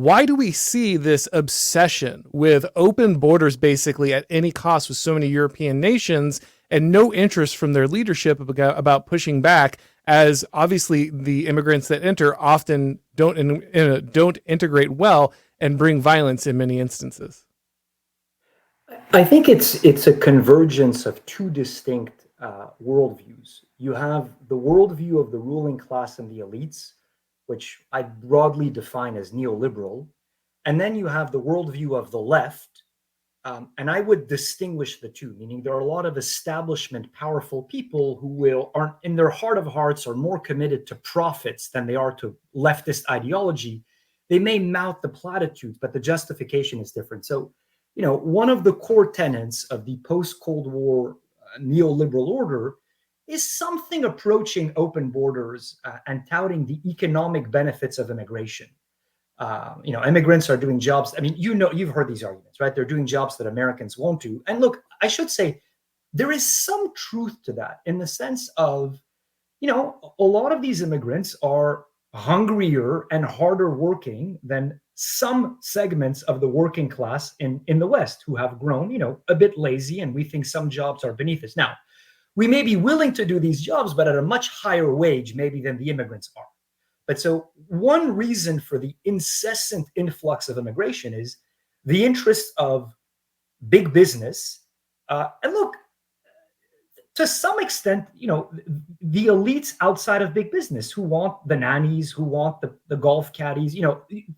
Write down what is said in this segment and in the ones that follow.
Why do we see this obsession with open borders basically at any cost with so many European nations and no interest from their leadership about pushing back, as obviously the immigrants that enter often don't integrate well and bring violence in many instances? I think it's a convergence of two distinct worldviews. You have the worldview of the ruling class and the elites, which I broadly define as neoliberal, and then you have the worldview of the left, and I would distinguish the two. Meaning, there are a lot of establishment, powerful people who aren't in their heart of hearts are more committed to profits than they are to leftist ideology. They may mouth the platitudes, but the justification is different. So one of the core tenets of the post-Cold War neoliberal order is something approaching open borders and touting the economic benefits of immigration. Immigrants are doing jobs. I mean, you've heard these arguments, right? They're doing jobs that Americans won't do. And look, I should say there is some truth to that in the sense of, a lot of these immigrants are hungrier and harder working than some segments of the working class in the West who have grown, a bit lazy, and we think some jobs are beneath us. Now, we may be willing to do these jobs, but at a much higher wage maybe than the immigrants are. But so one reason for the incessant influx of immigration is the interest of big business. And look, to some extent, the elites outside of big business who want the nannies, who want the golf caddies,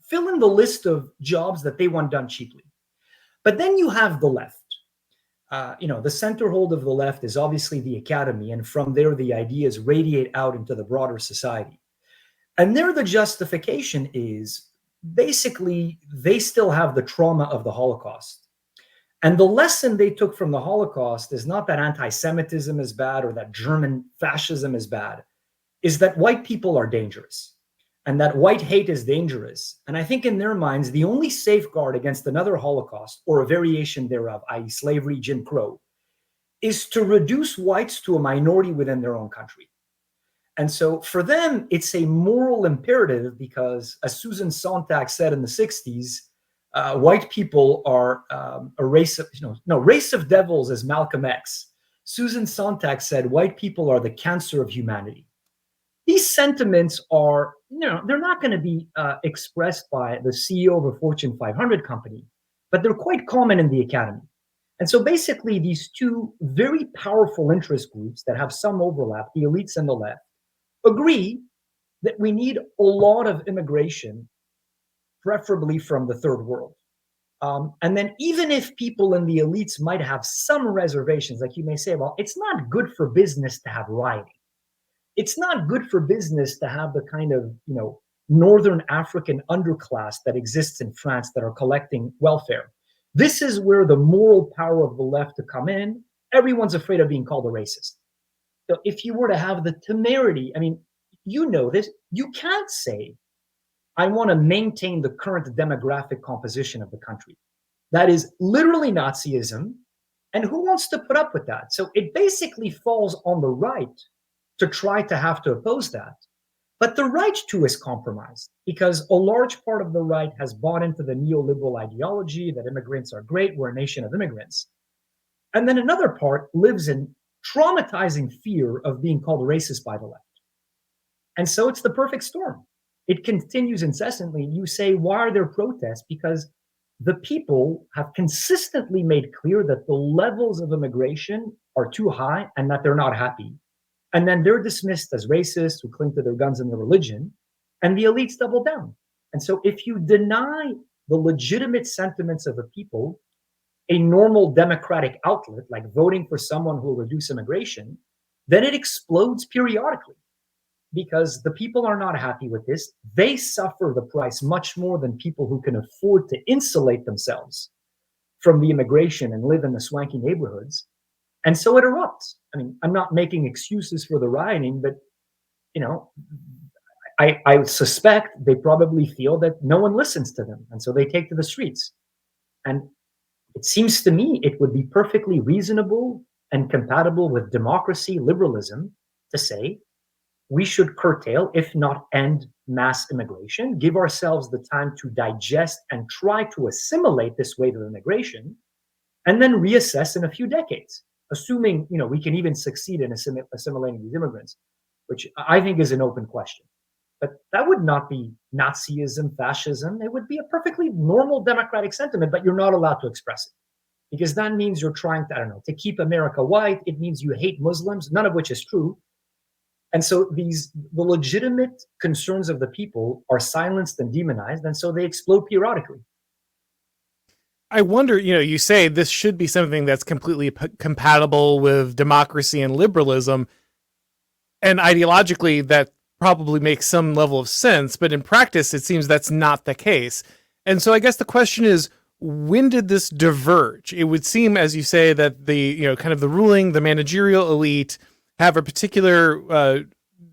fill in the list of jobs that they want done cheaply. But then you have the left. The center hold of the left is obviously the academy, and from there the ideas radiate out into the broader society. And there the justification is basically they still have the trauma of the Holocaust. And the lesson they took from the Holocaust is not that anti-Semitism is bad or that German fascism is bad, is that white people are dangerous and that white hate is dangerous. And I think in their minds, the only safeguard against another Holocaust or a variation thereof, i.e. slavery, Jim Crow, is to reduce whites to a minority within their own country. And so for them, it's a moral imperative because, as Susan Sontag said in the 60s, white people are a race of, race of devils as Malcolm X. Susan Sontag said, white people are the cancer of humanity. These sentiments are, they're not going to be expressed by the CEO of a Fortune 500 company, but they're quite common in the academy. And so basically these two very powerful interest groups that have some overlap, the elites and the left, agree that we need a lot of immigration, preferably from the third world. And then even if people in the elites might have some reservations, like you may say, well, it's not good for business to have rioting. It's not good for business to have the kind of, Northern African underclass that exists in France that are collecting welfare. This is where the moral power of the left to come in. Everyone's afraid of being called a racist. So if you were to have the temerity, I mean, this, you can't say, I want to maintain the current demographic composition of the country. That is literally Nazism. And who wants to put up with that? So it basically falls on the right to try to have to oppose that. But the right too is compromised because a large part of the right has bought into the neoliberal ideology that immigrants are great, we're a nation of immigrants. And then another part lives in traumatizing fear of being called racist by the left. And so it's the perfect storm. It continues incessantly. You say, why are there protests? Because the people have consistently made clear that the levels of immigration are too high and that they're not happy. And then they're dismissed as racists who cling to their guns and their religion, and the elites double down. And so if you deny the legitimate sentiments of the people a normal democratic outlet, like voting for someone who will reduce immigration, then it explodes periodically because the people are not happy with this. They suffer the price much more than people who can afford to insulate themselves from the immigration and live in the swanky neighborhoods. And so it erupts. I mean, I'm not making excuses for the rioting, but, I suspect they probably feel that no one listens to them. And so they take to the streets. And it seems to me it would be perfectly reasonable and compatible with democracy, liberalism, to say, we should curtail, if not end, mass immigration, give ourselves the time to digest and try to assimilate this wave of immigration, and then reassess in a few decades, assuming we can even succeed in assimilating these immigrants, which I think is an open question. But that would not be Nazism, fascism. It would be a perfectly normal democratic sentiment, but you're not allowed to express it because that means you're trying to, I don't know, to keep America white. It means you hate Muslims, none of which is true. And so the legitimate concerns of the people are silenced and demonized, and so they explode periodically. I wonder, you say this should be something that's completely compatible with democracy and liberalism, and ideologically that probably makes some level of sense, but in practice it seems that's not the case. And so I guess the question is, when did this diverge? It would seem, as you say, that the kind of the ruling, the managerial elite have a particular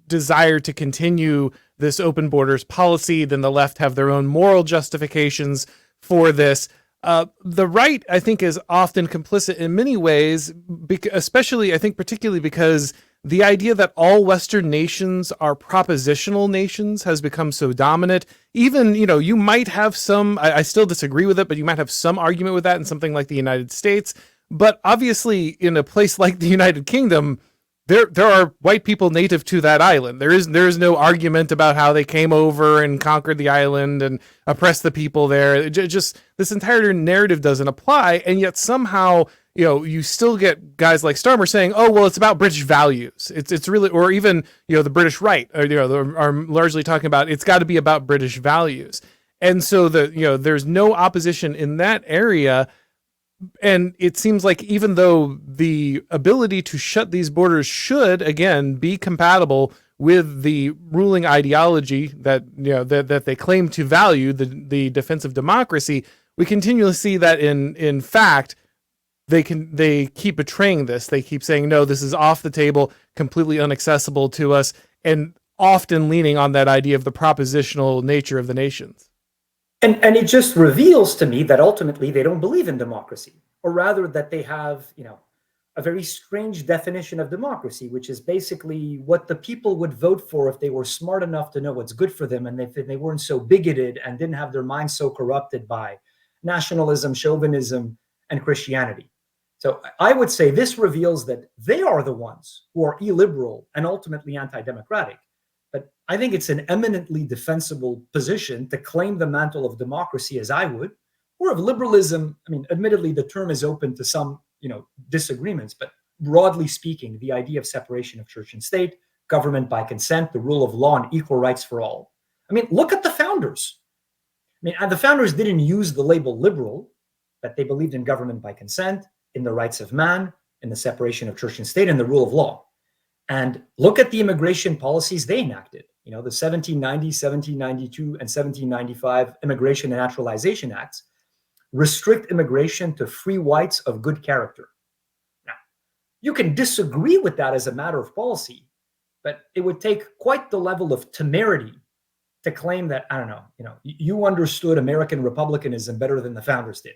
desire to continue this open borders policy. Then the left have their own moral justifications for this. The right, I think, is often complicit in many ways, especially, I think, particularly because the idea that all Western nations are propositional nations has become so dominant. Even, you might have some, I still disagree with it, but you might have some argument with that in something like the United States. But obviously, in a place like the United Kingdom, there are white people native to that island. There is no argument about how they came over and conquered the island and oppressed the people there. Just this entire narrative doesn't apply, and yet somehow you still get guys like Starmer saying, "Oh, well, it's about British values." It's really, or even the British right, are largely talking about it's got to be about British values, and so there's no opposition in that area. And it seems like even though the ability to shut these borders should, again, be compatible with the ruling ideology that that they claim to value, the defense of democracy, we continually see that in fact they keep betraying this. They keep saying, no, this is off the table, completely inaccessible to us, and often leaning on that idea of the propositional nature of the nations. And it just reveals to me that ultimately they don't believe in democracy, or rather that they have, a very strange definition of democracy, which is basically what the people would vote for if they were smart enough to know what's good for them, and if they weren't so bigoted and didn't have their minds so corrupted by nationalism, chauvinism, and Christianity. So I would say this reveals that they are the ones who are illiberal and ultimately anti-democratic. But I think it's an eminently defensible position to claim the mantle of democracy, as I would, or of liberalism. I mean, admittedly, the term is open to some, disagreements, but broadly speaking, the idea of separation of church and state, government by consent, the rule of law, and equal rights for all. I mean, look at the founders. I mean, the founders didn't use the label liberal, but they believed in government by consent, in the rights of man, in the separation of church and state, and the rule of law. And look at the immigration policies they enacted. The 1790, 1792, and 1795 Immigration and Naturalization Acts restrict immigration to free whites of good character. Now, you can disagree with that as a matter of policy, but it would take quite the level of temerity to claim that, I don't know, you understood American republicanism better than the founders did.